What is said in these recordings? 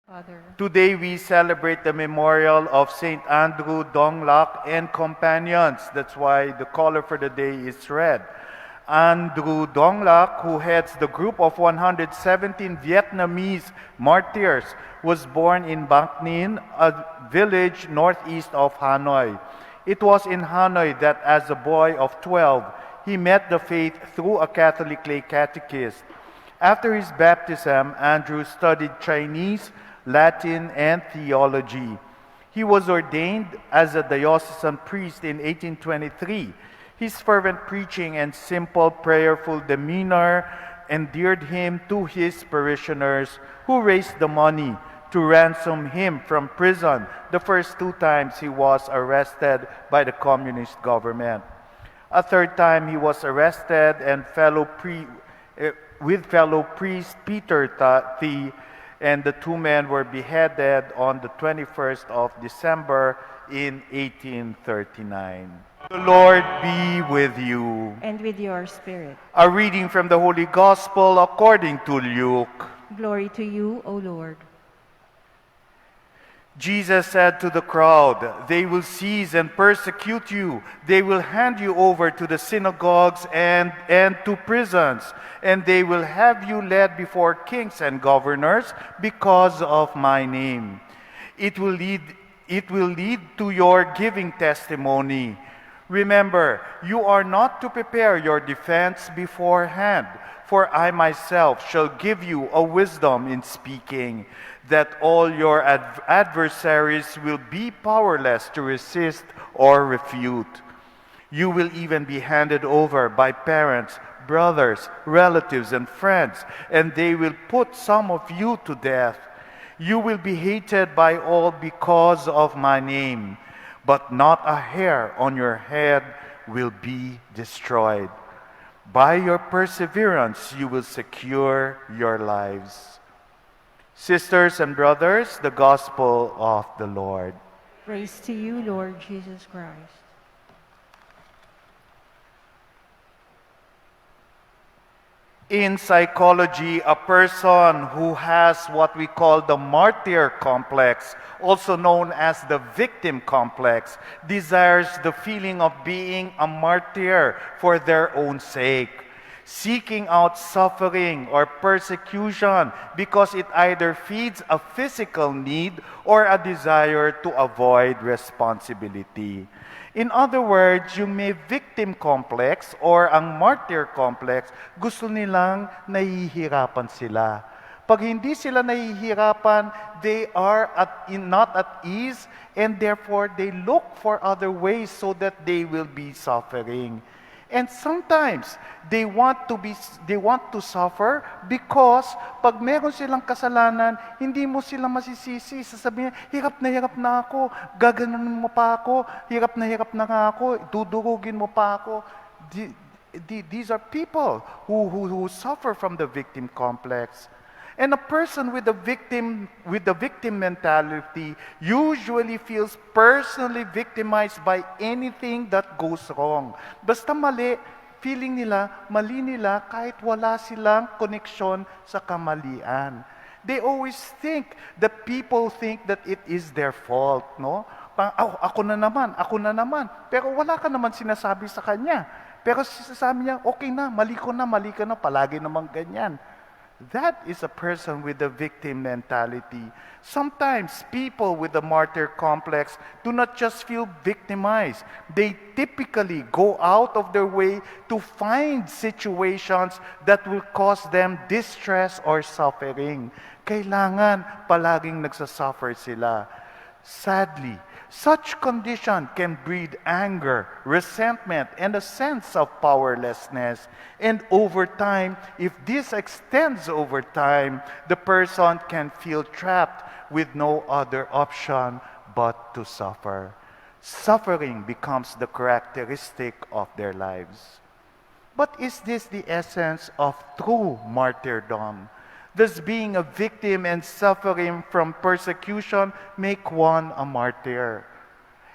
Father. Today we celebrate the memorial of Saint Andrew Donglak and companions. That's why the color for the day is red. Andrew Donglak, who heads the group of 117 Vietnamese martyrs, was born in Bac Ninh, a village northeast of Hanoi. It was in Hanoi that as a boy of 12, he met the faith through a Catholic lay catechist. After his baptism, Andrew studied Chinese, Latin, and theology. He was ordained as a diocesan priest in 1823. His fervent preaching and simple prayerful demeanor endeared him to his parishioners, who raised the money to ransom him from prison the first 2 times he was arrested by the communist government. A third time he was arrested and with fellow priest Peter Thi, and the two men were beheaded on the 21st of December in 1839. The Lord be with you. And with your spirit. A reading from the Holy Gospel according to Luke. Glory to you, O Lord. Jesus said to the crowd, "They will seize and persecute you. They will hand you over to the synagogues and to prisons, and they will have you led before kings and governors because of my name. It will lead to your giving testimony. Remember, you are not to prepare your defense beforehand, for I myself shall give you a wisdom in speaking, that all your adversaries will be powerless to resist or refute. You will even be handed over by parents, brothers, relatives, and friends, and they will put some of you to death. You will be hated by all because of my name, but not a hair on your head will be destroyed. By your perseverance, you will secure your lives." Sisters and brothers, the Gospel of the Lord. Praise to you, Lord Jesus Christ. In psychology, a person who has what we call the martyr complex, also known as the victim complex, desires the feeling of being a martyr for their own sake, seeking out suffering or persecution because it either feeds a physical need or a desire to avoid responsibility. In other words, yung may victim complex or ang martyr complex, gusto nilang nahihirapan sila. Pag hindi sila nahihirapan, they are not at ease, and therefore they look for other ways so that they will be suffering. And sometimes they want to suffer because pag meron silang kasalanan, hindi mo sila masisisi. Sasabihin, hirap na ako, gaganon mo pa ako, hirap na nga ako, dudurugin mo pa ako. These are people who suffer from the victim complex. And a person with the victim mentality usually feels personally victimized by anything that goes wrong. Basta mali, feeling nila, mali nila kahit wala silang koneksyon sa kamalian. They always think that people think that it is their fault, no? Ako na naman. Pero wala ka naman sinasabi sa kanya. Pero sinasabi niya, okay na, mali ka na, palagi naman ganyan. That is a person with a victim mentality. Sometimes people with the martyr complex do not just feel victimized. They typically go out of their way to find situations that will cause them distress or suffering. Kailangan palaging nagsasuffer sila. Sadly, such condition can breed anger, resentment, and a sense of powerlessness. And over time, if this extends over time, the person can feel trapped with no other option but to suffer. Suffering becomes the characteristic of their lives. But is this the essence of true martyrdom? Does being a victim and suffering from persecution make one a martyr?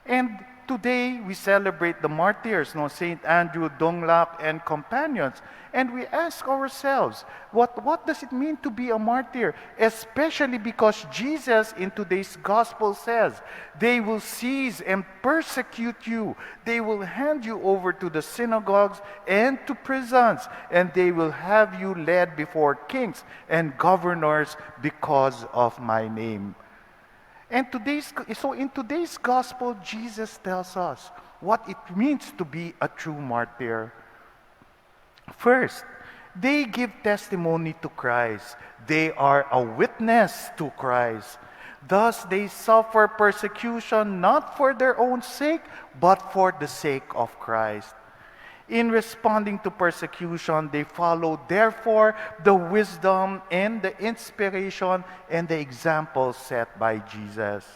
And Today, we celebrate the martyrs, no, Saint Andrew, Donglac, and companions. And we ask ourselves, what does it mean to be a martyr? Especially because Jesus in today's gospel says, they will seize and persecute you. They will hand you over to the synagogues and to prisons, and they will have you led before kings and governors because of my name. And in today's gospel, Jesus tells us what it means to be a true martyr. First, they give testimony to Christ. They are a witness to Christ. Thus, they suffer persecution not for their own sake, but for the sake of Christ. In responding to persecution, they follow, therefore, the wisdom and the inspiration and the example set by Jesus.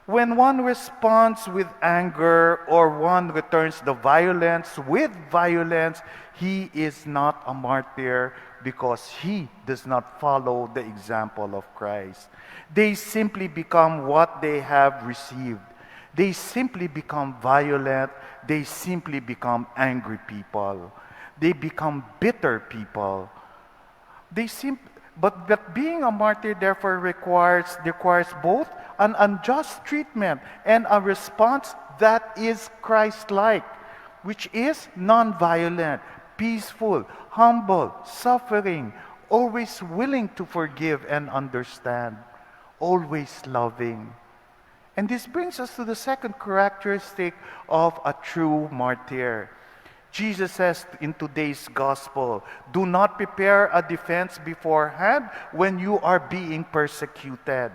When one responds with anger or one returns the violence with violence, he is not a martyr because he does not follow the example of Christ. They simply become what they have received. They simply become violent. They simply become angry people. They become bitter people. But being a martyr therefore requires both an unjust treatment and a response that is Christ-like, which is non-violent, peaceful, humble, suffering, always willing to forgive and understand, always loving. And this brings us to the second characteristic of a true martyr. Jesus says in today's gospel, do not prepare a defense beforehand when you are being persecuted.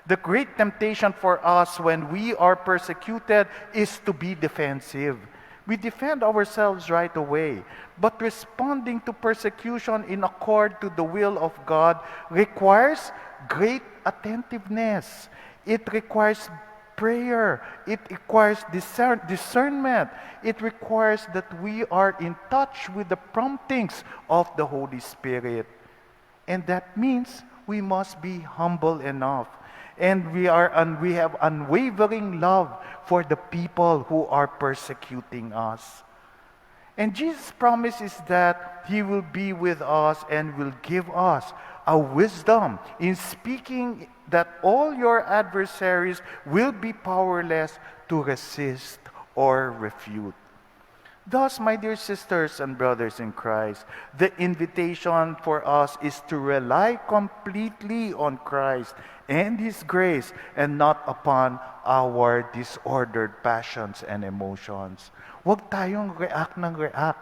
The great temptation for us when we are persecuted is to be defensive. We defend ourselves right away. But responding to persecution in accord to the will of God requires great attentiveness. It requires prayer. It requires discernment. It requires that we are in touch with the promptings of the Holy Spirit. And that means we must be humble enough. And we have unwavering love for the people who are persecuting us. And Jesus' promise is that He will be with us and will give us a wisdom in speaking that all your adversaries will be powerless to resist or refute. Thus, my dear sisters and brothers in Christ, the invitation for us is to rely completely on Christ and His grace and not upon our disordered passions and emotions. Huwag tayong react ng react.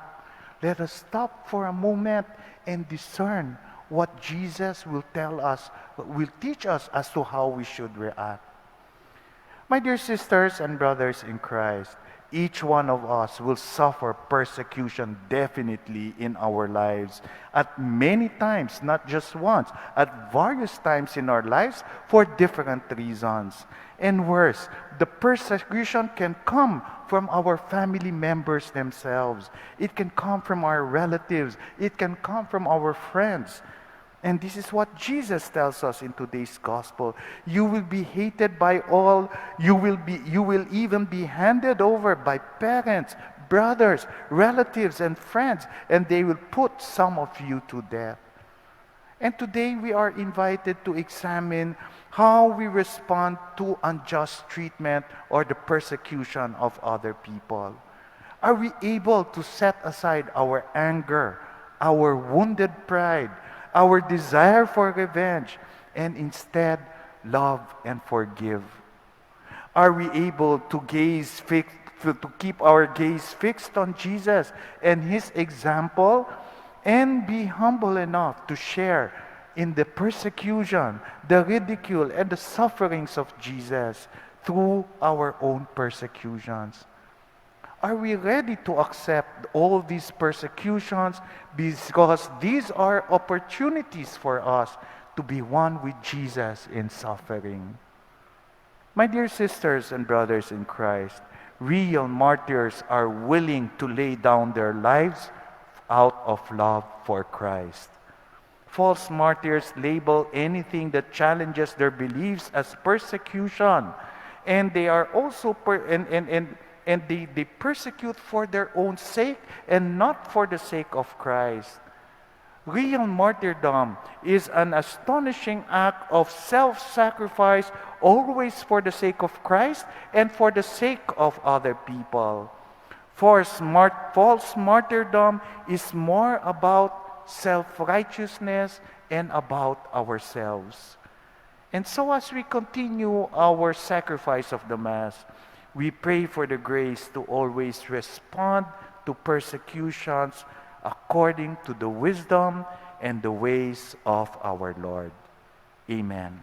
Let us stop for a moment and discern what Jesus will tell us, will teach us as to how we should react. My dear sisters and brothers in Christ, each one of us will suffer persecution definitely in our lives at many times, not just once, at various times in our lives for different reasons. And worse, the persecution can come from our family members themselves. It can come from our relatives. It can come from our friends. And this is what Jesus tells us in today's gospel. You will be hated by all. You will even be handed over by parents, brothers, relatives, and friends, and they will put some of you to death. And today we are invited to examine how we respond to unjust treatment or the persecution of other people. Are we able to set aside our anger, our wounded pride, our desire for revenge, and instead love and forgive? Are we able to keep our gaze fixed on Jesus and His example, and be humble enough to share in the persecution, the ridicule, and the sufferings of Jesus through our own persecutions? Are we ready to accept all these persecutions because these are opportunities for us to be one with Jesus in suffering? My dear sisters and brothers in Christ, real martyrs are willing to lay down their lives out of love for Christ. False martyrs label anything that challenges their beliefs as persecution, and they are also they persecute for their own sake and not for the sake of Christ. Real martyrdom is an astonishing act of self-sacrifice, always for the sake of Christ and for the sake of other people. False martyrdom is more about self-righteousness and about ourselves. And so as we continue our sacrifice of the Mass, we pray for the grace to always respond to persecutions according to the wisdom and the ways of our Lord. Amen.